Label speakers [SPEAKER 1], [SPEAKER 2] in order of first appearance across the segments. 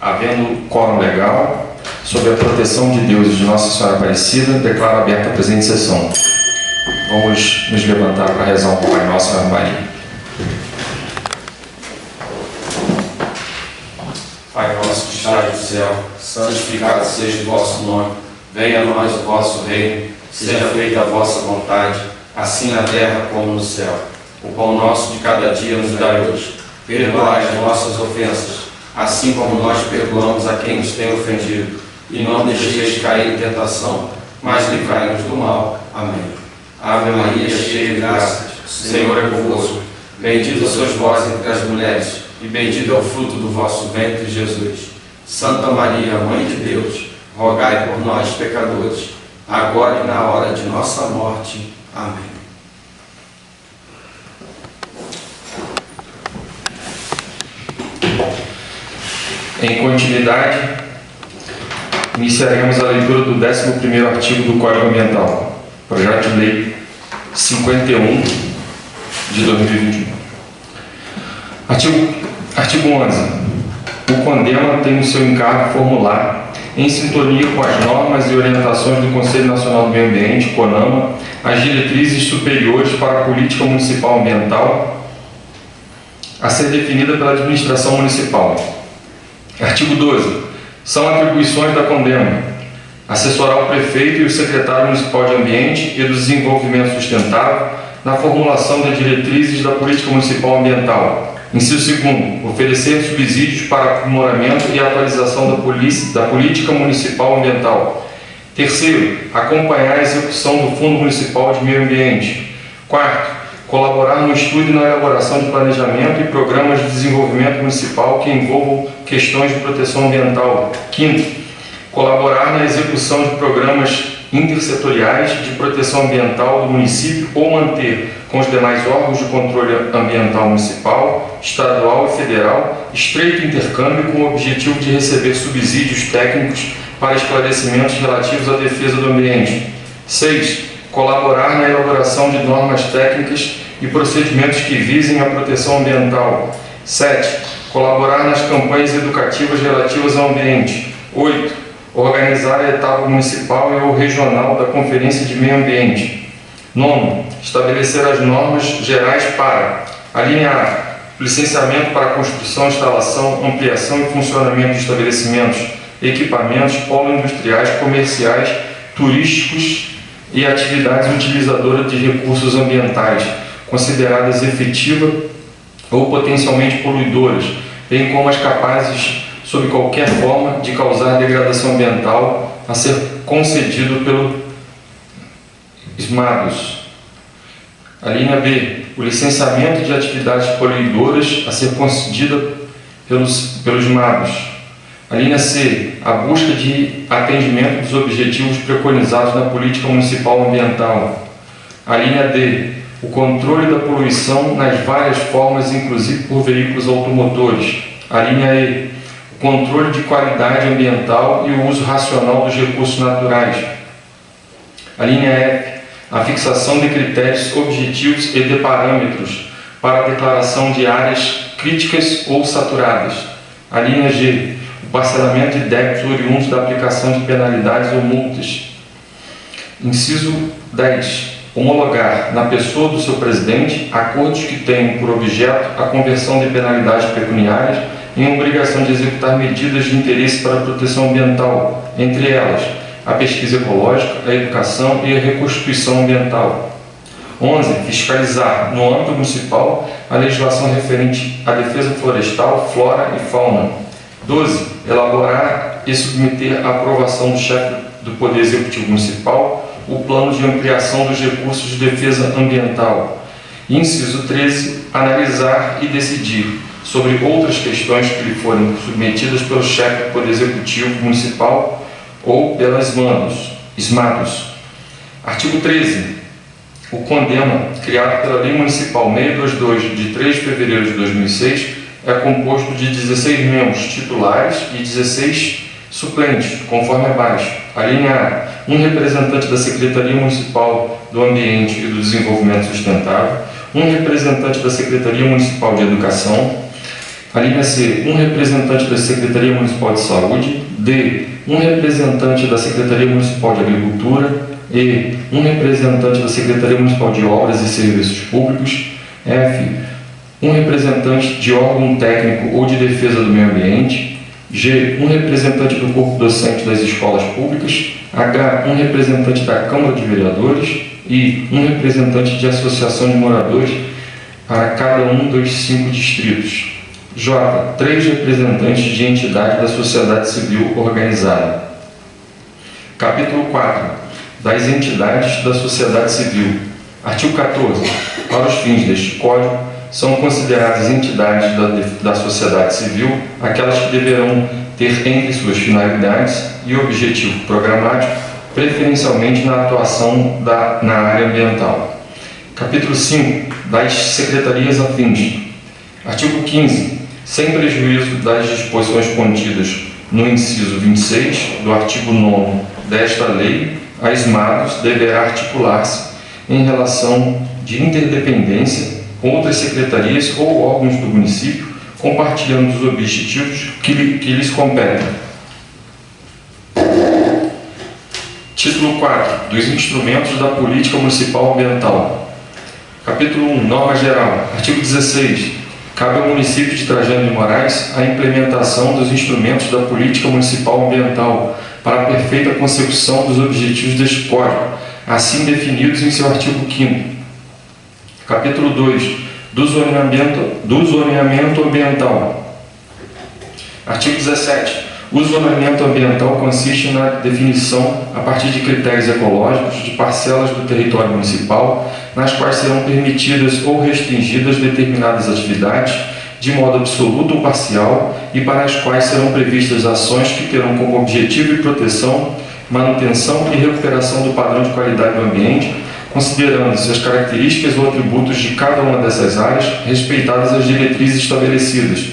[SPEAKER 1] Havendo quórum legal, sob a proteção de Deus e de Nossa Senhora Aparecida, declaro aberta a presente sessão. Vamos nos levantar para rezar um Pai Nosso e Ave Maria.
[SPEAKER 2] Pai nosso que estás no céu, santificado seja o vosso nome. Venha a nós o vosso reino, seja feita a vossa vontade, assim na terra como no céu. O pão nosso de cada dia nos dai hoje. Perdoai as nossas ofensas, assim como nós perdoamos a quem nos tem ofendido. E não deixeis cair em tentação, mas livrai-nos do mal. Amém. Ave Maria, cheia de graça, o Senhor é convosco. Bendita sois vós entre as mulheres, e bendito é o fruto do vosso ventre, Jesus. Santa Maria, Mãe de Deus, rogai por nós, pecadores, agora e na hora de nossa morte. Amém.
[SPEAKER 1] Em continuidade, iniciaremos a leitura do 11º artigo do Código Ambiental, Projeto de Lei 51 de 2021. Artigo 11. O CONDEMA tem no seu encargo formular, em sintonia com as normas e orientações do Conselho Nacional do Meio Ambiente, CONAMA, as diretrizes superiores para a política municipal ambiental a ser definida pela administração municipal. Artigo 12. São atribuições da CONDEMA assessorar o prefeito e o secretário municipal de Ambiente e do Desenvolvimento Sustentável na formulação das diretrizes da política municipal ambiental. Inciso 2º. Oferecer subsídios para aprimoramento e atualização da política municipal ambiental. 3º. Acompanhar a execução do Fundo Municipal de Meio Ambiente. 4º. Colaborar no estudo e na elaboração de planejamento e programas de desenvolvimento municipal que envolvam questões de proteção ambiental. 5º. Colaborar na execução de programas intersetoriais de proteção ambiental do município ou manter com os demais órgãos de controle ambiental municipal, estadual e federal estreito intercâmbio com o objetivo de receber subsídios técnicos para esclarecimentos relativos à defesa do ambiente. 6. Colaborar na elaboração de normas técnicas e procedimentos que visem a proteção ambiental. 7. Colaborar nas campanhas educativas relativas ao ambiente. 8. Organizar a etapa municipal e ou regional da Conferência de Meio Ambiente. 9. Estabelecer as normas gerais para: a linha A, licenciamento para construção, instalação, ampliação e funcionamento de estabelecimentos, equipamentos polo-industriais, comerciais, turísticos e atividades utilizadoras de recursos ambientais, consideradas efetivas ou potencialmente poluidoras, bem como as capazes, sob qualquer forma, de causar degradação ambiental, a ser concedido pelo SMADOS. A linha B, o licenciamento de atividades poluidoras a ser concedida pelos SMADOS. A linha C, a busca de atendimento dos objetivos preconizados na política municipal ambiental. A linha D, o controle da poluição nas várias formas, inclusive por veículos automotores. A linha E, o controle de qualidade ambiental e o uso racional dos recursos naturais. A linha F, a fixação de critérios objetivos e de parâmetros para a declaração de áreas críticas ou saturadas. A linha G, o parcelamento de débitos oriundos da aplicação de penalidades ou multas. Inciso 10. Homologar, na pessoa do seu presidente, acordos que tenham por objeto a conversão de penalidades pecuniárias em obrigação de executar medidas de interesse para a proteção ambiental, entre elas a pesquisa ecológica, a educação e a reconstituição ambiental. 11. Fiscalizar, no âmbito municipal, a legislação referente à defesa florestal, flora e fauna. 12. Elaborar e submeter à aprovação do chefe do Poder Executivo Municipal o plano de ampliação dos recursos de defesa ambiental. Inciso 13. Analisar e decidir sobre outras questões que lhe forem submetidas pelo chefe do Poder Executivo Municipal ou pelas SMADOS. Artigo 13. O CONDEMA, criado pela Lei Municipal 622, de 3 de fevereiro de 2006, é composto de 16 membros titulares e 16 suplentes, conforme abaixo. A linha A, um representante da Secretaria Municipal do Ambiente e do Desenvolvimento Sustentável, um representante da Secretaria Municipal de Educação A linha C, um representante da Secretaria Municipal de Saúde. D, um representante da Secretaria Municipal de Agricultura. E, um representante da Secretaria Municipal de Obras e Serviços Públicos. F, um representante de órgão técnico ou de defesa do meio ambiente. G, um representante do corpo docente das escolas públicas. H, um representante da Câmara de Vereadores. I, um representante de associação de moradores para cada um dos 5 distritos. J, 3 representantes de entidade da sociedade civil organizada. Capítulo 4. Das entidades da sociedade civil. Artigo 14. Para os fins deste Código, são consideradas entidades da sociedade civil aquelas que deverão ter entre suas finalidades e objetivo programático, preferencialmente na atuação na área ambiental. Capítulo 5. Das secretarias afins. Artigo 15. Sem prejuízo das disposições contidas no inciso 26 do artigo 9º desta lei, a SMADOS deverá articular-se em relação de interdependência com outras secretarias ou órgãos do município, compartilhando os objetivos que lhes competem. Título 4. Dos instrumentos da política municipal ambiental. Capítulo 1. Norma geral. Artigo 16. Cabe ao município de Trajano de Moraes a implementação dos instrumentos da política municipal ambiental para a perfeita consecução dos objetivos deste Código, assim definidos em seu artigo 5º. Capítulo 2. Do zoneamento ambiental. Artigo 17. O zoneamento ambiental consiste na definição, a partir de critérios ecológicos, de parcelas do território municipal, nas quais serão permitidas ou restringidas determinadas atividades, de modo absoluto ou parcial, e para as quais serão previstas ações que terão como objetivo e proteção, manutenção e recuperação do padrão de qualidade do ambiente, considerando-se as características ou atributos de cada uma dessas áreas, respeitadas as diretrizes estabelecidas.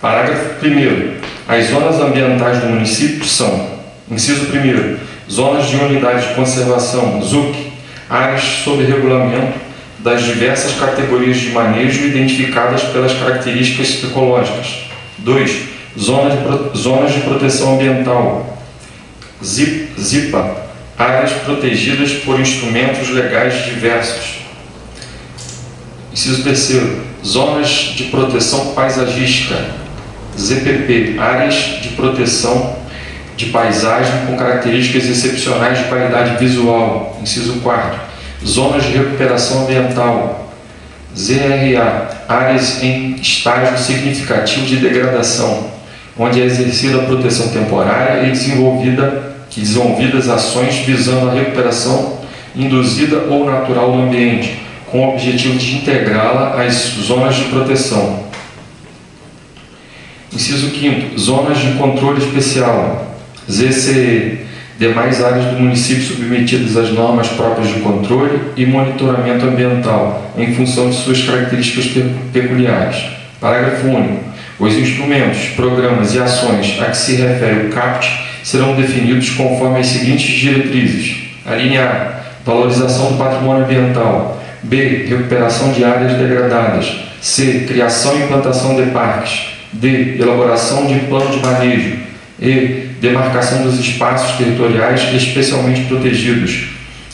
[SPEAKER 1] Parágrafo 1º. As zonas ambientais do município são: inciso 1º, zonas de unidade de conservação, ZUC, áreas sob regulamento das diversas categorias de manejo identificadas pelas características ecológicas. 2. Zonas de proteção ambiental, ZIPA, áreas protegidas por instrumentos legais diversos. Inciso 3º, zonas de proteção paisagística, ZPP, áreas de proteção de paisagem com características excepcionais de qualidade visual. Inciso 4º, zonas de recuperação ambiental, ZRA, áreas em estágio significativo de degradação, onde é exercida a proteção temporária e desenvolvidas ações visando a recuperação induzida ou natural do ambiente, com o objetivo de integrá-la às zonas de proteção. Inciso 5º, zonas de controle especial, ZCE, demais áreas do município submetidas às normas próprias de controle e monitoramento ambiental, em função de suas características peculiares. Parágrafo único. Os instrumentos, programas e ações a que se refere o CAPT serão definidos conforme as seguintes diretrizes. A linha A, valorização do patrimônio ambiental. B, recuperação de áreas degradadas. C, criação e implantação de parques. D, elaboração de plano de manejo. E, demarcação dos espaços territoriais especialmente protegidos.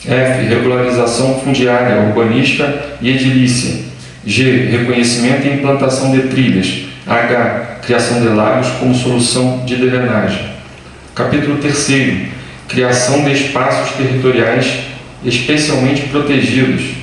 [SPEAKER 1] F, regularização fundiária, urbanística e edilícia. G, reconhecimento e implantação de trilhas. H, criação de lagos como solução de drenagem. Capítulo 3º. Criação de espaços territoriais especialmente protegidos.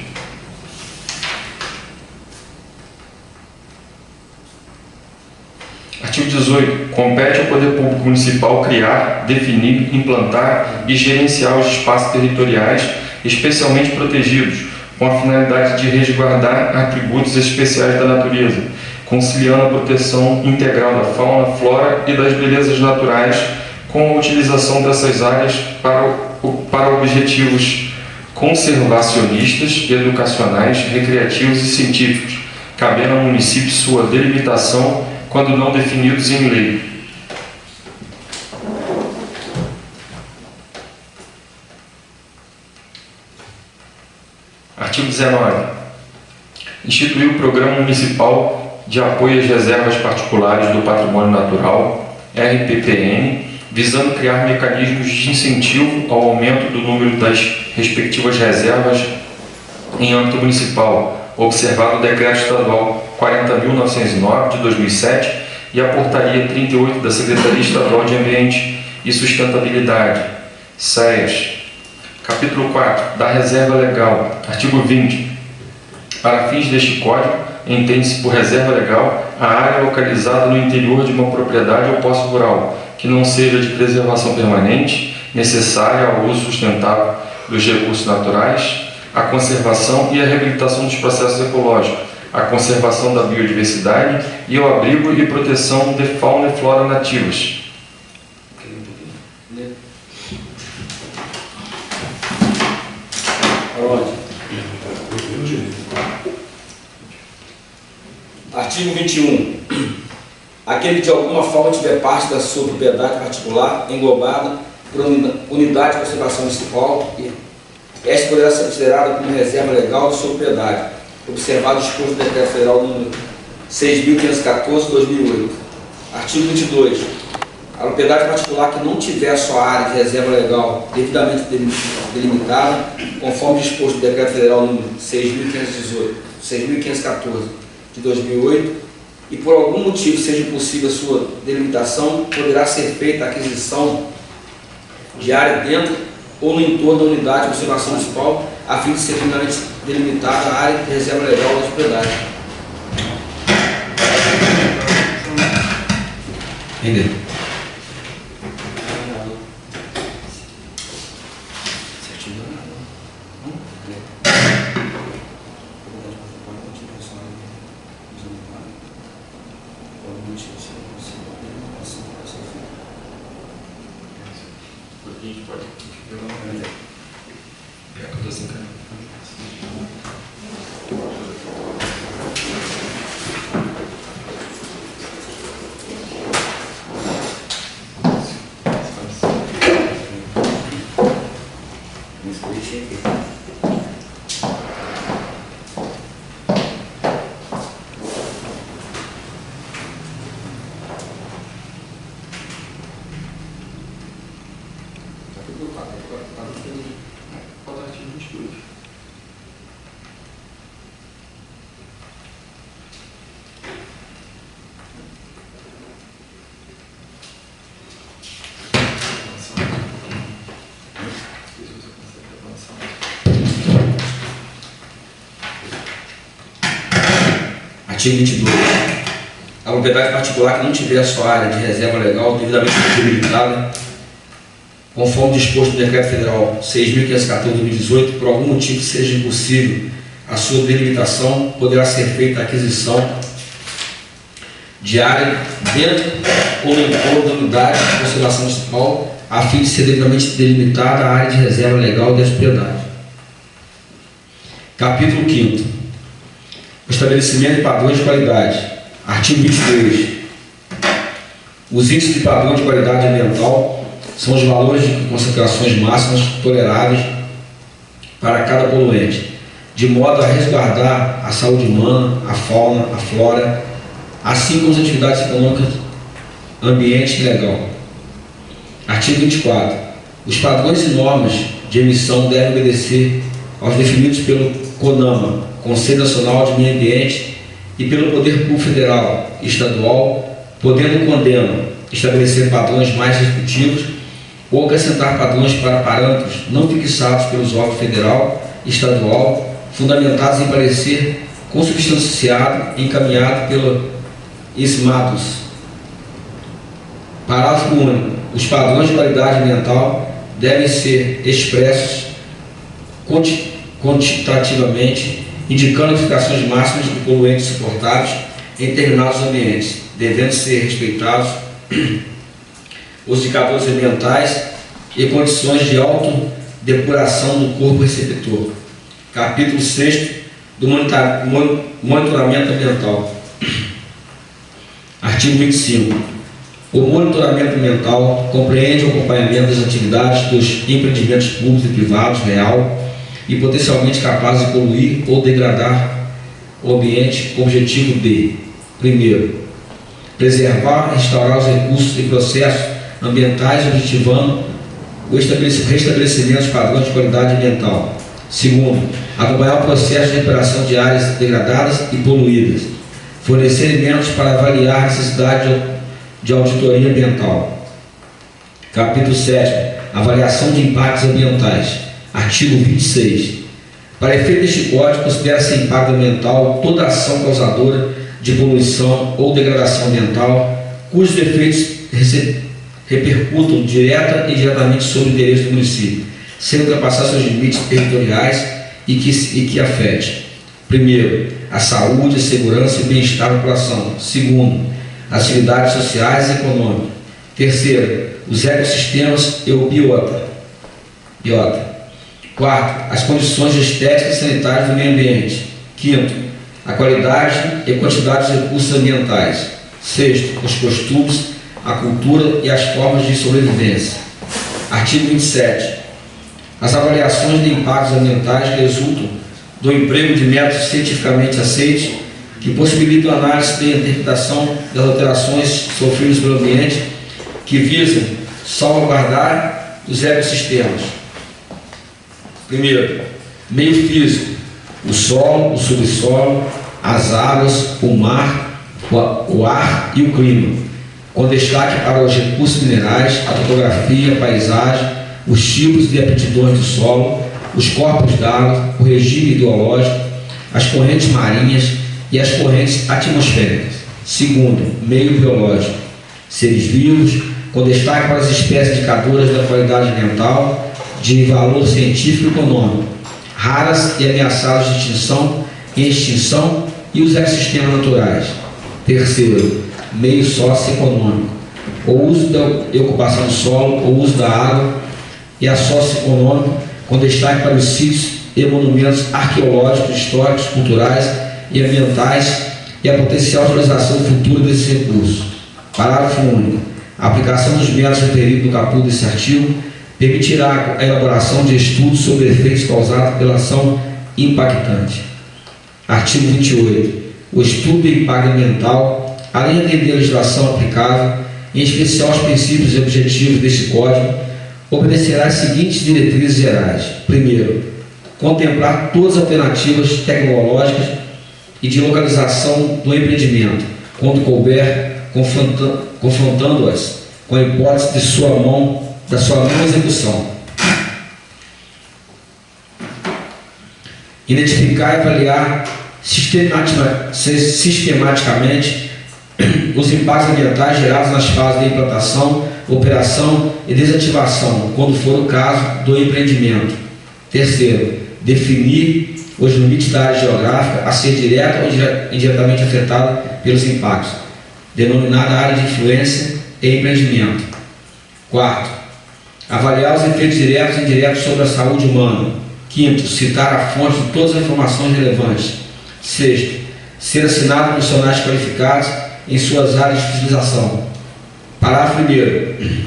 [SPEAKER 1] Artigo 18. Compete ao Poder Público Municipal criar, definir, implantar e gerenciar os espaços territoriais especialmente protegidos, com a finalidade de resguardar atributos especiais da natureza, conciliando a proteção integral da fauna, flora e das belezas naturais, com a utilização dessas áreas para objetivos conservacionistas, educacionais, recreativos e científicos, cabendo ao município sua delimitação quando não definidos em lei. Artigo 19. Instituir o Programa Municipal de apoio às reservas particulares do patrimônio natural, RPPN, visando criar mecanismos de incentivo ao aumento do número das respectivas reservas em âmbito municipal, observado o Decreto Estadual 40.909 de 2007 e a Portaria 38 da Secretaria Estadual de Ambiente e Sustentabilidade, SEAS. Capítulo 4. Da Reserva Legal. Artigo 20. Para fins deste Código, entende-se por reserva legal a área localizada no interior de uma propriedade ou posse rural, que não seja de preservação permanente, necessária ao uso sustentável dos recursos naturais, a conservação e a reabilitação dos processos ecológicos, a conservação da biodiversidade e o abrigo e proteção de fauna e flora nativas.
[SPEAKER 3] Artigo 21. Aquele que de alguma forma tiver parte da sua propriedade particular englobada por unidade de conservação municipal, esta poderá ser considerada como reserva legal de sua propriedade, observado o disposto do Decreto Federal número 6.514/2008. Artigo 22. A propriedade particular que não tiver a sua área de reserva legal devidamente delimitada, conforme disposto do Decreto Federal número 6.514 de 2008, e por algum motivo seja impossível a sua delimitação, poderá ser feita a aquisição de área dentro ou no entorno da unidade de conservação municipal, a fim de ser devidamente delimitada a área de reserva legal da propriedade.
[SPEAKER 4] Entendeu?
[SPEAKER 3] Artigo 22. A propriedade particular que não tiver a sua área de reserva legal devidamente delimitada, conforme disposto no Decreto Federal 6.514/2018, por algum motivo seja impossível a sua delimitação, poderá ser feita a aquisição de área dentro ou no entorno da unidade de conservação municipal, a fim de ser devidamente delimitada a área de reserva legal da propriedade. Capítulo 5. O estabelecimento de padrões de qualidade. Artigo 23. Os índices de padrão de qualidade ambiental são os valores de concentrações máximas toleráveis para cada poluente, de modo a resguardar a saúde humana, a fauna, a flora, assim como as atividades econômicas, ambiente e legal. Artigo 24. Os padrões e normas de emissão devem obedecer aos definidos pelo CONAMA, Conselho Nacional de Meio Ambiente, e pelo Poder Público Federal e Estadual, podendo o CONDEMA estabelecer padrões mais restritivos ou acrescentar padrões para parâmetros não fixados pelos órgãos federal e estadual, fundamentados em parecer consubstanciado e encaminhado pelo ISMADUS. Parágrafo único. Os padrões de qualidade ambiental devem ser expressos quantitativamente, indicando classificações máximas de poluentes suportáveis em determinados ambientes, devendo ser respeitados os indicadores ambientais e condições de autodepuração do corpo receptor. Capítulo 6 do monitoramento ambiental. Artigo 25. O monitoramento ambiental compreende o acompanhamento das atividades dos empreendimentos públicos e privados real e potencialmente capazes de poluir ou degradar o ambiente com o objetivo de Primeiro, preservar e restaurar os recursos e processos ambientais, objetivando o restabelecimento dos padrões de qualidade ambiental. Segundo, acompanhar o processo de recuperação de áreas degradadas e poluídas. Fornecer elementos para avaliar a necessidade de auditoria ambiental. Capítulo 7. Avaliação de impactos ambientais. Artigo 26. Para efeito deste Código, considera-se impacto ambiental toda ação causadora de poluição ou degradação ambiental, cujos efeitos repercutam direta e indiretamente sobre o interesse do município, sem ultrapassar seus limites territoriais e que afete: primeiro, a saúde, a segurança e o bem-estar da população. Segundo, as atividades sociais e econômicas. Terceiro, os ecossistemas e o biota. Quarto, as condições estéticas e sanitárias do meio ambiente. Quinto, a qualidade e quantidade dos recursos ambientais. Sexto, os costumes, a cultura e as formas de sobrevivência. Artigo 27. As avaliações de impactos ambientais resultam do emprego de métodos cientificamente aceitos que possibilitam a análise e a interpretação das alterações sofridas pelo ambiente, que visam salvaguardar os ecossistemas. Primeiro, meio físico: o solo, o subsolo, as águas, o mar, o ar e o clima, com destaque para os recursos minerais, a topografia, a paisagem, os tipos e aptidões do solo, os corpos d'água, o regime hidrológico, as correntes marinhas e as correntes atmosféricas. Segundo, meio biológico: seres vivos, com destaque para as espécies indicadoras da qualidade ambiental, de valor científico e econômico, raras e ameaçadas de extinção e os ecossistemas naturais. Terceiro, meio socioeconômico: o uso e ocupação do solo, o uso da água e a socioeconômico, com destaque para os sítios e monumentos arqueológicos, históricos, culturais e ambientais e a potencial utilização futura desses recursos. Parágrafo único. A aplicação dos métodos referidos no caput desse artigo permitirá a elaboração de estudos sobre efeitos causados pela ação impactante. Artigo 28. O estudo do impacto ambiental, além de atender a legislação aplicável, em especial os princípios e objetivos deste Código, obedecerá às seguintes diretrizes gerais. Primeiro, contemplar todas as alternativas tecnológicas e de localização do empreendimento, quando couber, confrontando-as com a hipótese da sua não execução. Identificar e avaliar sistematicamente os impactos ambientais gerados nas fases de implantação, operação e desativação, quando for o caso do empreendimento. Terceiro, definir os limites da área geográfica a ser direta ou indiretamente afetada pelos impactos, denominada área de influência e empreendimento. Quarto, avaliar os efeitos diretos e indiretos sobre a saúde humana. Quinto, citar a fonte de todas as informações relevantes. Sexto, ser assinado por profissionais qualificados em suas áreas de utilização. Parágrafo 1º.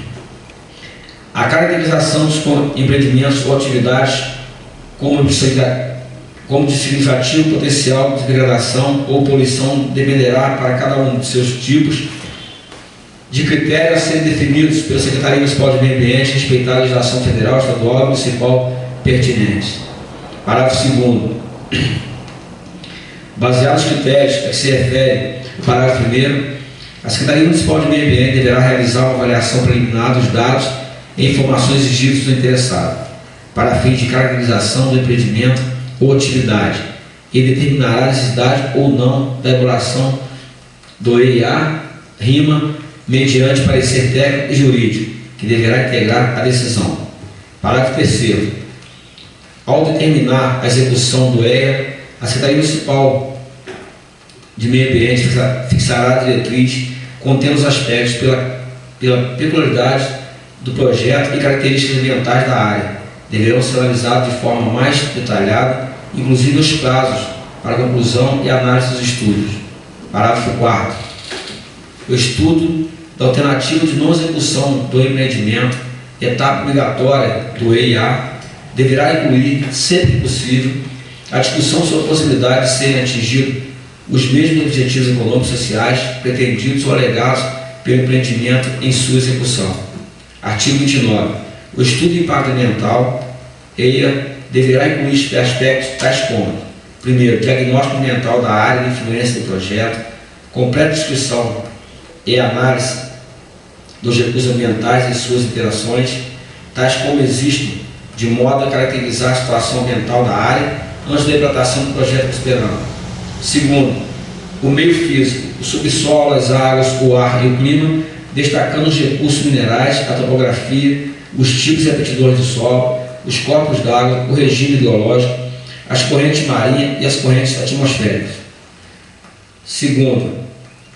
[SPEAKER 3] A caracterização dos empreendimentos ou atividades como de significativo potencial de degradação ou poluição dependerá para cada um de seus tipos de critérios a serem definidos pela Secretaria Municipal de Meio Ambiente, respeitada a legislação federal, estadual e municipal pertinentes. Parágrafo 2º. Baseado nos critérios a que se refere o parágrafo 1º, a Secretaria Municipal de Meio Ambiente deverá realizar uma avaliação preliminar dos dados e informações exigidos do interessado, para fins de caracterização do empreendimento ou atividade, e determinará a necessidade ou não da elaboração do EIA, RIMA, mediante parecer técnico e jurídico, que deverá integrar a decisão. Parágrafo 3º. Ao determinar a execução do EIA, a Secretaria Municipal de Meio Ambiente fixará a diretriz contendo os aspectos pela peculiaridade do projeto e características ambientais da área. Deverão ser analisados de forma mais detalhada, inclusive os prazos para a conclusão e análise dos estudos. Parágrafo 4º. O estudo da alternativa de não execução do empreendimento, etapa obrigatória do EIA, deverá incluir, sempre que possível, a discussão sobre a possibilidade de serem atingidos os mesmos objetivos econômicos e sociais pretendidos ou alegados pelo empreendimento em sua execução. Artigo 29. O estudo de impacto ambiental deverá incluir aspectos tais como: primeiro, diagnóstico ambiental da área de influência do projeto, completa descrição e análise dos recursos ambientais e suas interações, tais como existem, de modo a caracterizar a situação ambiental da área antes da implantação do projeto esperado. Segundo, o meio físico, o subsolo, as águas, o ar e o clima, destacando os recursos minerais, a topografia, os tipos e aptidões do solo, os corpos d'água, o regime hidrológico, as correntes marinhas e as correntes atmosféricas. Segundo,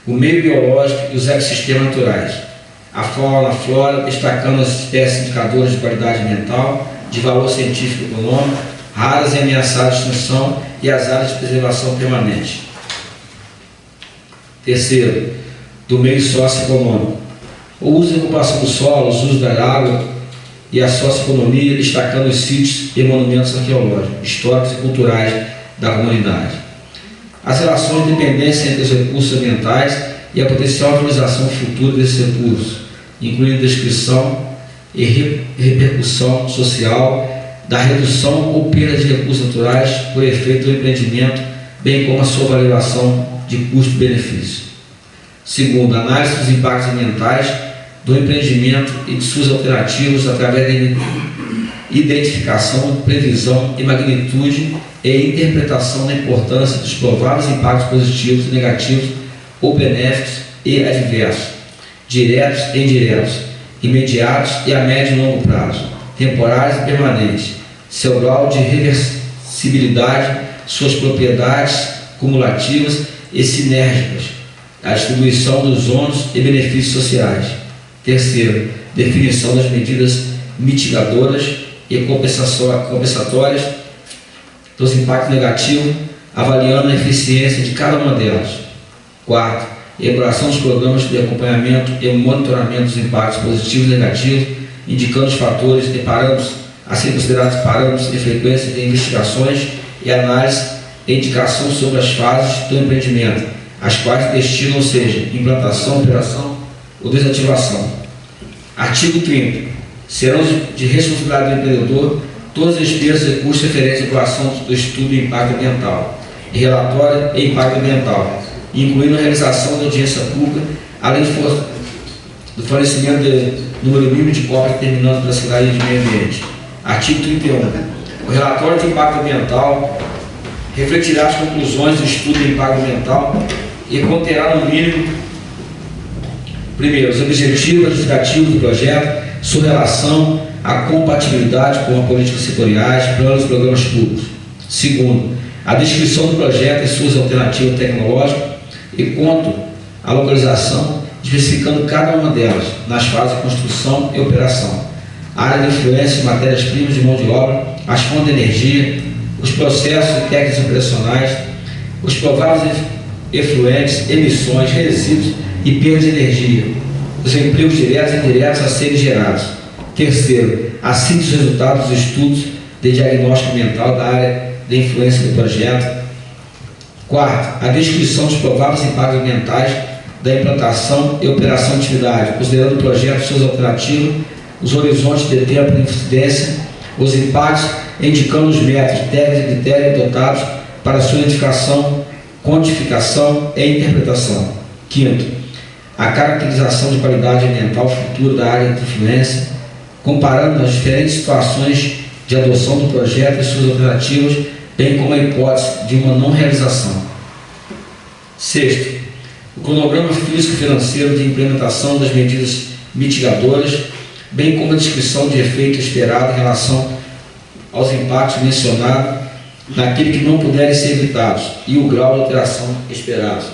[SPEAKER 3] o meio biológico e os ecossistemas naturais, a fauna, a flora, destacando as espécies indicadoras de qualidade ambiental, de valor científico e econômico, raras e ameaçadas de extinção e as áreas de preservação permanente. Terceiro, do meio socioeconômico, o uso e ocupação do solo, os usos da água e a socioeconomia, destacando os sítios e monumentos arqueológicos, históricos e culturais da comunidade. As relações de dependência entre os recursos ambientais e a potencial utilização futura desses recursos, incluindo descrição e repercussão social da redução ou perda de recursos naturais por efeito do empreendimento, bem como a sua avaliação de custo-benefício. Segundo, análise dos impactos ambientais do empreendimento e de suas alternativas através da identificação, previsão e magnitude e interpretação da importância dos prováveis impactos positivos e negativos ou benéficos e adversos, diretos e indiretos, imediatos e a médio e longo prazo, temporários e permanentes, seu grau de reversibilidade, suas propriedades cumulativas e sinérgicas, a distribuição dos ônus e benefícios sociais. Terceiro, definição das medidas mitigadoras e compensatórias dos impactos negativos, avaliando a eficiência de cada uma delas. Quarto, elaboração dos programas de acompanhamento e monitoramento dos impactos positivos e negativos, indicando os fatores e parâmetros a serem considerados parâmetros de frequência de investigações e análise e indicação sobre as fases do empreendimento, as quais destinam, ou seja, implantação, operação ou desativação. Artigo 30. Serão de responsabilidade do empreendedor todas as despesas e custos referentes à elaboração do estudo de impacto ambiental e relatório e impacto ambiental, incluindo a realização da audiência pública, além do fornecimento de número mínimo de cópias determinado pela Secretaria de Meio Ambiente. Artigo 31. O relatório de impacto ambiental refletirá as conclusões do estudo de impacto ambiental e conterá no mínimo, primeiro, os objetivos justificativos do projeto, sua relação, a compatibilidade com as políticas setoriais, planos e programas públicos. Segundo, a descrição do projeto e suas alternativas tecnológicas e quanto à localização, especificando cada uma delas nas fases de construção e operação, a área de influência de matérias-primas de mão de obra, as fontes de energia, os processos e técnicas operacionais, os prováveis efluentes, emissões, resíduos e perda de energia, os empregos diretos e indiretos a serem gerados. Terceiro, a síntese dos resultados dos estudos de diagnóstico ambiental da área de influência do projeto. Quarto, a descrição dos prováveis impactos ambientais da implantação e operação de atividade, considerando o projeto, suas alternativas, os horizontes de tempo de incidência, os impactos, indicando os métodos, técnicos e critérios adotados para sua identificação, quantificação e interpretação. Quinto, a caracterização de qualidade ambiental futura da área de influência, comparando as diferentes situações de adoção do projeto e suas alternativas, bem como a hipótese de uma não realização. Sexto, o cronograma físico-financeiro de implementação das medidas mitigadoras, bem como a descrição de efeito esperado em relação aos impactos mencionados naqueles que não puderem ser evitados e o grau de alteração esperado.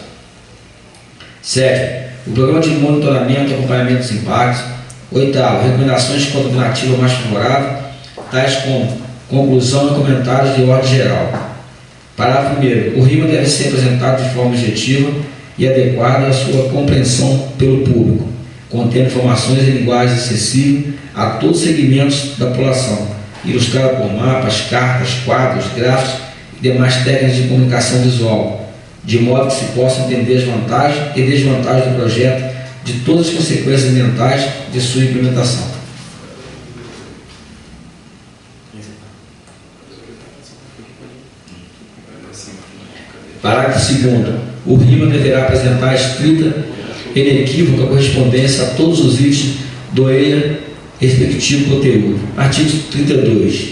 [SPEAKER 3] Sétimo, o programa de monitoramento e acompanhamento dos impactos. Oitavo, recomendações de alternativa mais favorável, tais como conclusão e comentários de ordem geral. Parágrafo 1º. O RIMA deve ser apresentado de forma objetiva e adequada à sua compreensão pelo público, contendo informações em linguagem acessível a todos os segmentos da população, ilustrada por mapas, cartas, quadros, gráficos e demais técnicas de comunicação visual, de modo que se possam entender as vantagens e desvantagens do projeto, de todas as consequências ambientais de sua implementação. Parágrafo 2º. O RIMA deverá apresentar estrita e inequívoca correspondência a todos os itens do EIA respectivo conteúdo. Artigo 32.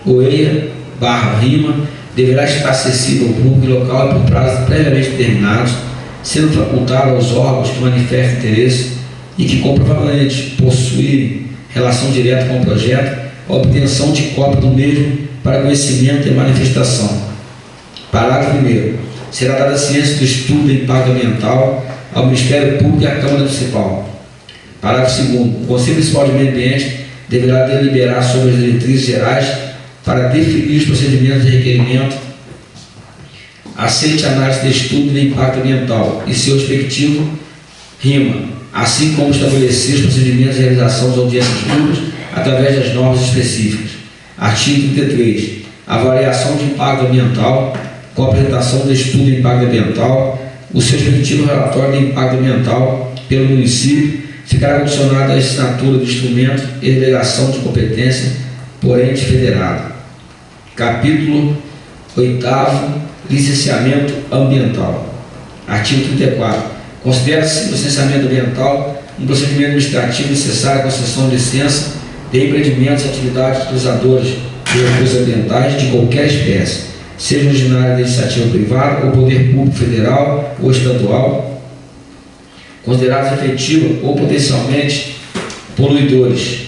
[SPEAKER 3] O EIA/RIMA deverá estar acessível ao público local e por prazos previamente determinados, sendo facultado aos órgãos que manifestem interesse e que comprovadamente possuírem relação direta com o projeto a obtenção de cópia do mesmo para conhecimento e manifestação. Parágrafo 1º. Será dada ciência do estudo do impacto ambiental ao Ministério Público e à Câmara Municipal. Parágrafo 2º. O Conselho Municipal de Meio Ambiente deverá deliberar sobre as diretrizes gerais para definir os procedimentos de requerimento, aceite a análise de estudo do impacto ambiental e seu respectivo RIMA, assim como estabelecer os procedimentos de realização das audiências públicas através das normas específicas. Artigo 33. A avaliação de impacto ambiental, com a apresentação do estudo de impacto ambiental, o seu respectivo relatório de impacto ambiental pelo município, ficará condicionado à assinatura do instrumento e delegação de competência por ente federado. Capítulo 8º. Licenciamento ambiental. Artigo 34. Considera-se o licenciamento ambiental um procedimento administrativo necessário à concessão de licença de empreendimentos e atividades utilizadoras de recursos ambientais de qualquer espécie, seja originária da iniciativa privada ou poder público federal ou estadual, considerados efetivos ou potencialmente poluidores,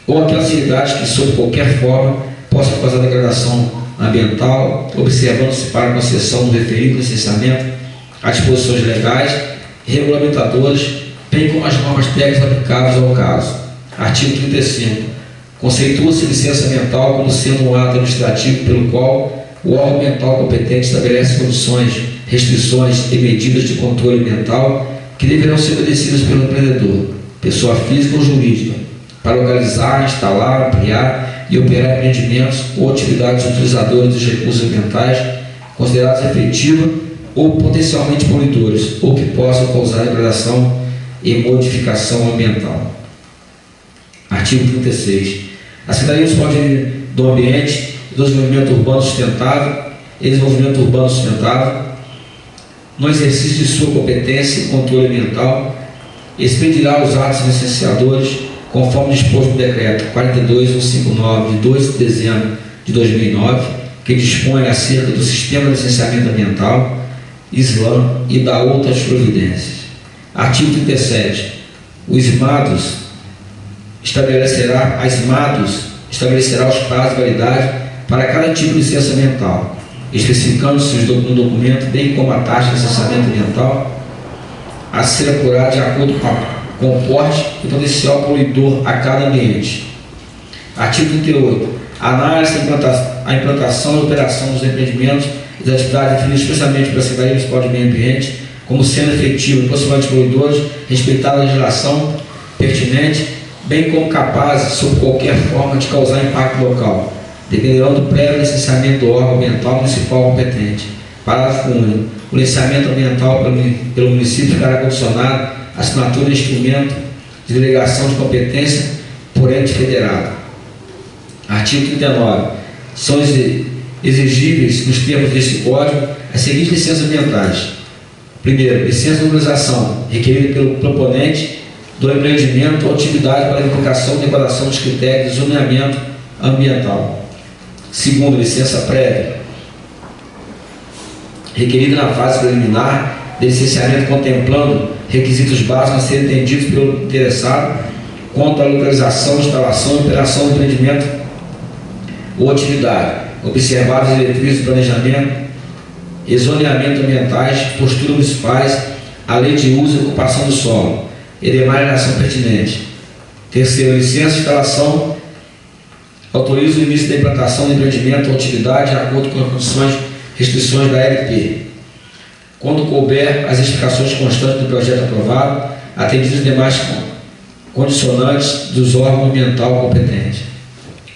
[SPEAKER 3] ou aquelas atividades que, sob qualquer forma, possam causar degradação ambiental, observando-se para a concessão do referido licenciamento as disposições legais e regulamentadoras, bem como as normas técnicas aplicáveis ao caso. Artigo 35. Conceitua-se licença ambiental como sendo um ato administrativo pelo qual o órgão ambiental competente estabelece condições, restrições e medidas de controle ambiental que deverão ser obedecidas pelo empreendedor, pessoa física ou jurídica, para localizar, instalar, ampliar e operar empreendimentos ou atividades utilizadoras dos recursos ambientais considerados efetivas ou potencialmente poluidores, ou que possam causar degradação e modificação ambiental. Artigo 36. A Secretaria Municipal do Ambiente e do Desenvolvimento Urbano Sustentável, no exercício de sua competência e controle ambiental, expedirá os atos licenciadores conforme disposto no Decreto 42159, de 2 de dezembro de 2009, que dispõe acerca do Sistema de Licenciamento Ambiental, SLAM, e da outras providências. Artigo 37. O SMADOS estabelecerá os prazos de validade para cada tipo de licença ambiental, especificando-se no documento, bem como a taxa de licenciamento ambiental a ser apurada de acordo com o porte e potencial poluidor a cada ambiente. Artigo 38. A análise a implantação e operação dos empreendimentos e das atividades definidas especialmente pela Secretaria Municipal de Meio Ambiente como sendo efetivo e possivelmente poluidores, respeitada a legislação pertinente, bem como capazes, sob qualquer forma, de causar impacto local, dependerão do prévio licenciamento do órgão ambiental municipal competente. Parágrafo único. O licenciamento ambiental pelo município ficará condicionado à assinatura de instrumento de delegação de competência por ente federado. Artigo 39. São exigíveis, nos termos deste Código, as seguintes licenças ambientais. Primeiro, licença de utilização, requerida pelo proponente do empreendimento ou atividade para a verificação e declaração dos critérios de zoneamento ambiental. Segundo, licença prévia, requerida na fase preliminar de licenciamento, contemplando requisitos básicos a serem entendidos pelo interessado quanto à localização, instalação e operação do empreendimento ou atividade, observadas as diretrizes de planejamento e zoneamento ambientais, posturas municipais, a lei de uso e ocupação do solo e demais legislação pertinente. Terceiro, licença de instalação autoriza o início da implantação do empreendimento ou atividade de acordo com as condições restrições da LP, quando couber as explicações constantes do projeto aprovado, atendidos os demais condicionantes dos órgãos ambiental competentes.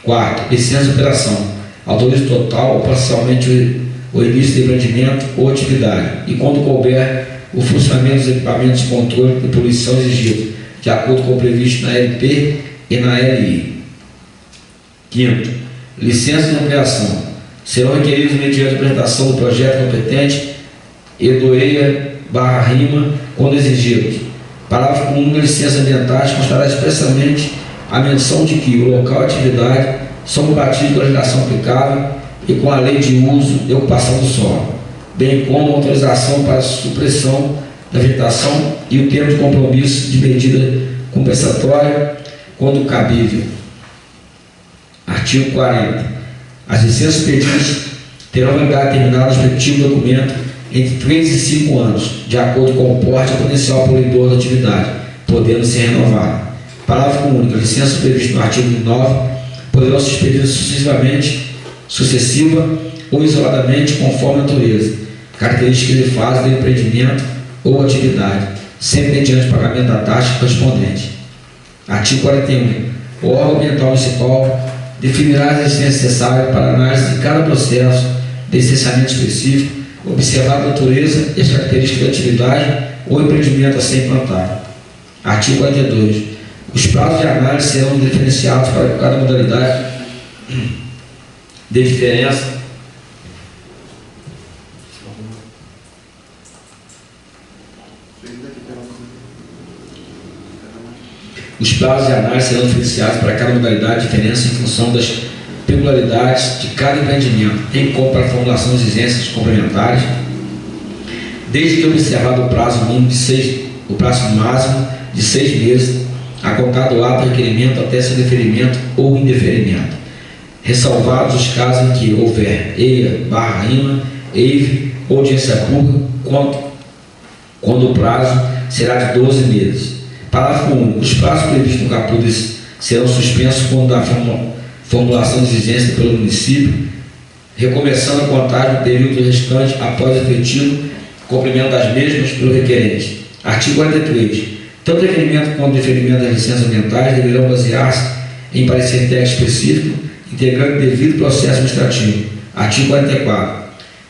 [SPEAKER 3] Quarto, licença de operação, autoriza total ou parcialmente o início do empreendimento ou atividade, e quando couber, o funcionamento dos equipamentos de controle de poluição exigido, de acordo com o previsto na LP e na LI. Quinto, licença de ampliação. Serão requeridos mediante a apresentação do projeto competente e do EIA/RIMA, quando exigidos. Parágrafo 1 da licença ambientais constará expressamente a menção de que o local de atividade são compatíveis com a legislação aplicável e com a lei de uso e ocupação do solo, bem como a autorização para a supressão da vegetação e o termo de compromisso de medida compensatória quando cabível. Artigo 40. As licenças pedidas terão validade determinada no respectivo documento entre 3 e 5 anos, de acordo com o porte e potencial poluidor da atividade, podendo ser renovada. Parágrafo único. A licença prevista no artigo 9 poderão ser expedidas sucessiva ou isoladamente, conforme a natureza, características de fase do empreendimento ou atividade, sempre mediante pagamento da taxa correspondente. Artigo 41. O órgão ambiental municipal definirá as licenças necessárias para a análise de cada processo de licenciamento específico, observar a natureza e as características da atividade ou empreendimento a ser implantado. Artigo 42. Os prazos de análise serão diferenciados para cada modalidade de diferença Os prazos de análise serão diferenciados para cada modalidade de diferença em função das peculiaridades de cada empreendimento, bem como para a formulação de exigências complementares, desde que observado o prazo máximo de 6 meses, a contar do ato de requerimento até seu deferimento ou indeferimento, ressalvados os casos em que houver EIA/RIMA, EIV ou audiência pública, quando o prazo será de 12 meses. Parágrafo 1. Os prazos previstos no caput serão suspensos quando da formulação de exigência pelo município, recomeçando a contagem do período restante após o efetivo cumprimento das mesmas pelo requerente. Artigo 43. Tanto o requerimento quanto o deferimento das licenças ambientais deverão basear-se em parecer técnico específico, integrando o devido processo administrativo. Artigo 44.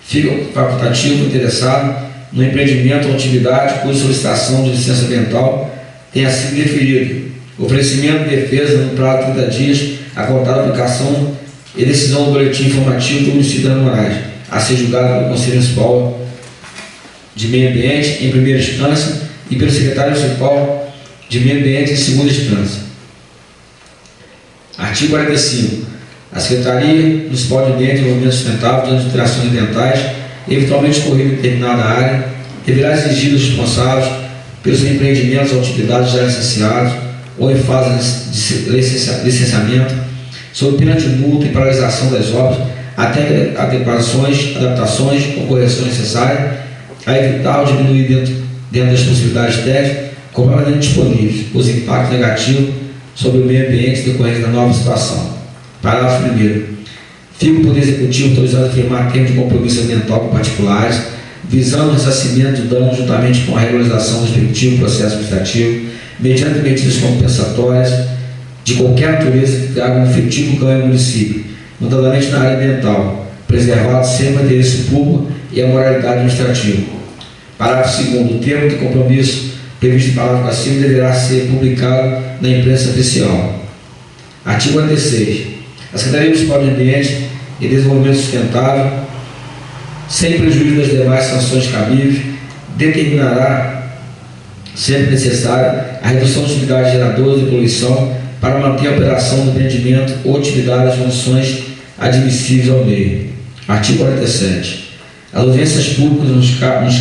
[SPEAKER 3] Fica facultativo o interessado no empreendimento ou atividade cuja solicitação de licença ambiental tenha sido deferido, oferecimento de defesa no prazo de 30 dias, a contar da aplicação e decisão do boletim informativo do município de Ana Moraes, a ser julgado pelo Conselho Municipal de Meio Ambiente em primeira instância e pelo Secretário Municipal de Meio Ambiente em segunda instância. Artigo 45. A Secretaria Municipal de Ambiente e Desenvolvimento Sustentável, de alterações ambientais, eventualmente ocorrido em determinada área, deverá exigir dos responsáveis pelos empreendimentos ou atividades já licenciados ou em fase de licenciamento, sob pena de multa e paralisação das obras, até que adaptações ou correções necessárias a evitar ou diminuir dentro das possibilidades técnicas completamente disponíveis os impactos negativos sobre o meio ambiente decorrentes da nova situação. Parágrafo 1º. Fica o Poder Executivo autorizado a firmar termo de compromisso ambiental com particulares, visando o ressarcimento do dano juntamente com a regularização do respectivo processo administrativo, mediante medidas compensatórias de qualquer natureza que tragam um efetivo ganho ao município, notadamente na área ambiental, preservado sempre o interesse público e a moralidade administrativa. Parágrafo 2º. O termo de compromisso previsto no parágrafo acima deverá ser publicado na imprensa oficial. Artigo 46. A Secretaria Municipal de Ambiente e Desenvolvimento Sustentável, sem prejuízo das demais sanções cabíveis, determinará, sempre necessária, a redução de atividades geradoras de poluição para manter a operação do empreendimento ou atividade das funções admissíveis ao meio. Artigo 47. As audiências públicas nos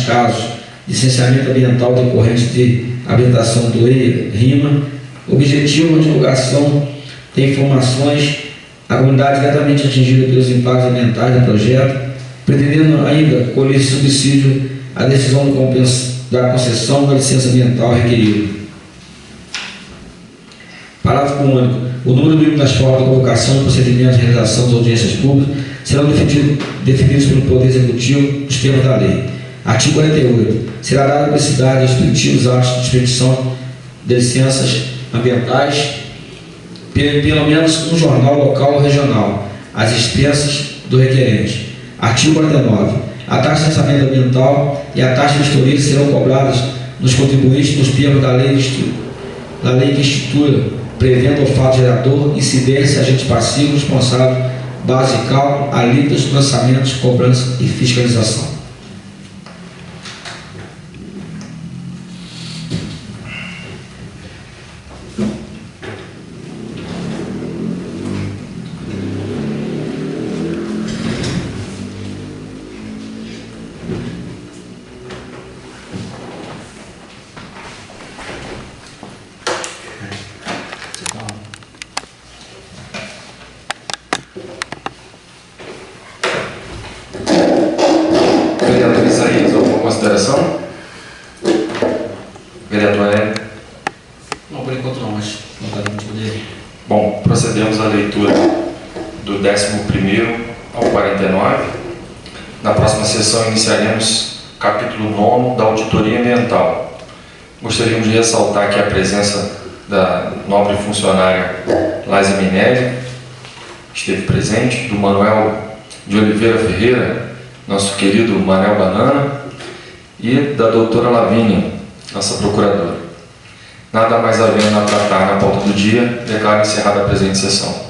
[SPEAKER 3] casos de licenciamento ambiental decorrente de habilitação do EIA/RIMA objetivam a divulgação de informações à comunidade diretamente atingida pelos impactos ambientais do projeto, pretendendo ainda colher subsídio à decisão da concessão da licença ambiental requerida. Parágrafo único. O número mínimo das formas de convocação e procedimentos de realização das audiências públicas serão definidos pelo Poder Executivo nos termos da lei. Artigo 48. Será dada publicidade aos respectivos atos de expedição de licenças ambientais pelo menos um jornal local ou regional, às expensas do requerente. Artigo 49. A taxa de licenciamento ambiental e a taxa de vistoria serão cobradas nos contribuintes nos termos da lei que institui, prevendo o fato gerador, incidência, agente passivo, responsável, base de cálculo, alíquotas, lançamentos, cobrança e fiscalização.
[SPEAKER 1] Vereador Isaías, alguma consideração? Vereador Hélio?
[SPEAKER 3] Não, por enquanto não, mas não está dando poder.
[SPEAKER 1] Bom, procedemos à leitura do 11º ao 49. Na próxima sessão iniciaremos o capítulo 9 da auditoria ambiental. Gostaríamos de ressaltar aqui a presença da nobre funcionária Laisa Minelli, que esteve presente, do Manuel de Oliveira Ferreira, nosso querido Manel Banana, e da doutora Lavínia, nossa procuradora. Nada mais havendo a tratar na pauta do dia, declaro encerrada a presente sessão.